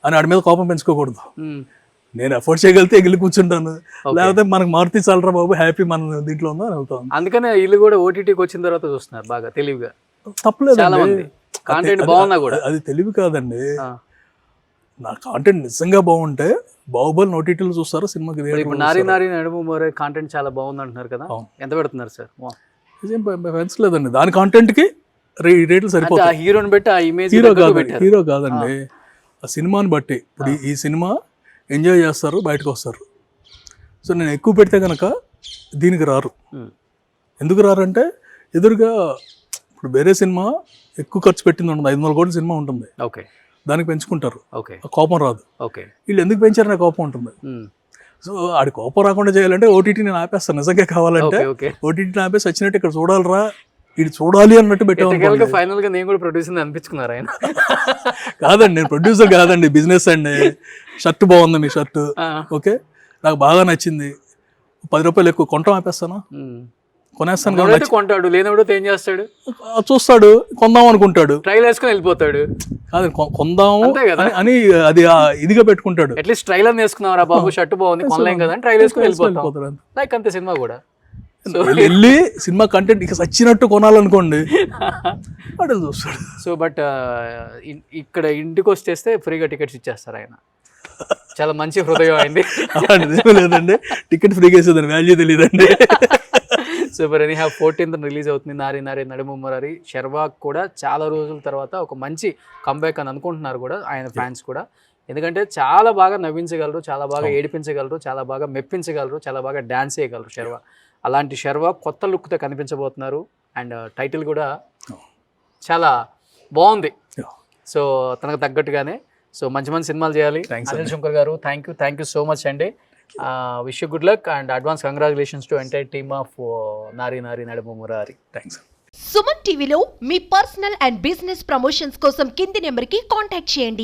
అని ఆడి మీద కోపం పెంచుకోకూడదు. నేను అఫోర్డ్ చేయగలిగితే ఎగిలి కూర్చుంటాను, లేకపోతే మనకు మారుతి చాలరా బాబు, హ్యాపీ మన దీంట్లో ఉందో అని వెళ్తాను. అందుకనే వీళ్ళు కూడా ఓటీటీకి వచ్చిన తర్వాత చూస్తున్నారు బాగా తెలివిగా. తప్పలేదు, కాంటెంట్ బాగున్నా కూడా అది తెలివి కాదండి. నా కాంటెంట్ నిజంగా బాగుంటే బాహుబలి ఓటీటీలో చూస్తారు, సినిమాకి. ఇప్పుడు నారి నారి నడుము మోరే కాంటెంట్ చాలా బాగుంది అంటున్నారు కదా, ఎంత పెడుతున్నారు సార్? పెంచలేదండి, దాని కాంటెంట్ కి రేట్లు సరిపోతాయి. హీరోని బట్టి ఆ ఇమేజ్, హీరో కాదండి, ఆ సినిమాని బట్టి. ఇప్పుడు ఈ సినిమా ఎంజాయ్ చేస్తారు, బయటకు వస్తారు. సో నేను ఎక్కువ పెడితే కనుక దీనికి రారు. ఎందుకు రారంటే ఎదురుగా ఇప్పుడు వేరే సినిమా ఎక్కువ ఖర్చు పెట్టింది ఉంటుంది, 500 కోట్ల సినిమా ఉంటుంది, ఓకే, దానికి పెంచుకుంటారు, ఓకే, కోపం రాదు. ఓకే, వీళ్ళు ఎందుకు పెంచారనే కోపం ఉంటుంది. సో ఆడి కోపం రాకుండా చేయాలంటే ఓటీటీ నేను ఆపేస్తాను. నిజంగా కావాలంటే ఓటీటీని ఆపేసి వచ్చినట్టు ఇక్కడ చూడాలరా, ఇది చూడాలి అన్నట్టు పెట్టాను. ఫైనల్ గా నేను కూడా ప్రొడ్యూసర్ అనిపించుకున్నారు ఆయన. కాదండి, నేను ప్రొడ్యూసర్ కాదండి, బిజినెస్ అండి. షర్ట్ బాగుంది మీ షర్ట్, ఓకే, నాకు బాగా నచ్చింది, 10 రూపాయలు ఎక్కువ కొంటాం ఆపేస్తాను, కొనేస్తాను. కొంటాడు, లేనప్పుడు ఏం చేస్తాడు, చూస్తాడు, కొందాం అనుకుంటాడు, ట్రైల్ వేసుకొని వెళ్ళిపోతాడు. కాదు, కొందాము అని అది ఇదిగా పెట్టుకుంటాడు. అట్లీస్ట్ ట్రైలర్ వేసుకున్నారా బాబు, షర్ట్ బాగుంది, కొనలేం కదా, ట్రైల్ వేసుకొని వెళ్ళిపోతాడు. లైక్ అంతే సినిమా కూడా. వెళ్ళి సినిమా కంటెంట్ ఇక సచ్చినట్టు కొనాలనుకోండి అటు చూస్తాడు. సో బట్ ఇక్కడ ఇంటికి వచ్చేస్తే ఫ్రీగా టికెట్స్ ఇచ్చేస్తారు ఆయన. చాలా మంచి హృదయం అయింది. లేదండి, టికెట్ ఫ్రీగా వేసేదాన్ని వాల్యూ తెలియదండి. Super. Any have 14th release అవుతుంది నారి నారి నడుము మురారి. శర్వాక్ కూడా చాలా రోజుల తర్వాత ఒక మంచి కంబ్యాక్ అని అనుకుంటున్నారు కూడా ఆయన ఫ్యాన్స్ కూడా. ఎందుకంటే చాలా బాగా నవ్వించగలరు, చాలా బాగా ఏడిపించగలరు, చాలా బాగా మెప్పించగలరు, చాలా బాగా డాన్స్ చేయగలరు శర్వా. అలాంటి శర్వా కొత్త లుక్తో కనిపించబోతున్నారు. అండ్ టైటిల్ కూడా చాలా బాగుంది. సో తనకు తగ్గట్టుగానే సో మంచి మంచి సినిమాలు చేయాలి. అనిల్ శంకర్ గారు, థ్యాంక్ యూ సో మచ్ అండి. Wish you good luck and advance congratulations to entire team of నారి నారి నడుము మురారి. థ్యాంక్స్. సుమన్ టీవీలో మీ పర్సనల్ అండ్ బిజినెస్ ప్రమోషన్స్ కోసం కింది నెంబర్కి కాంటాక్ట్ చేయండి.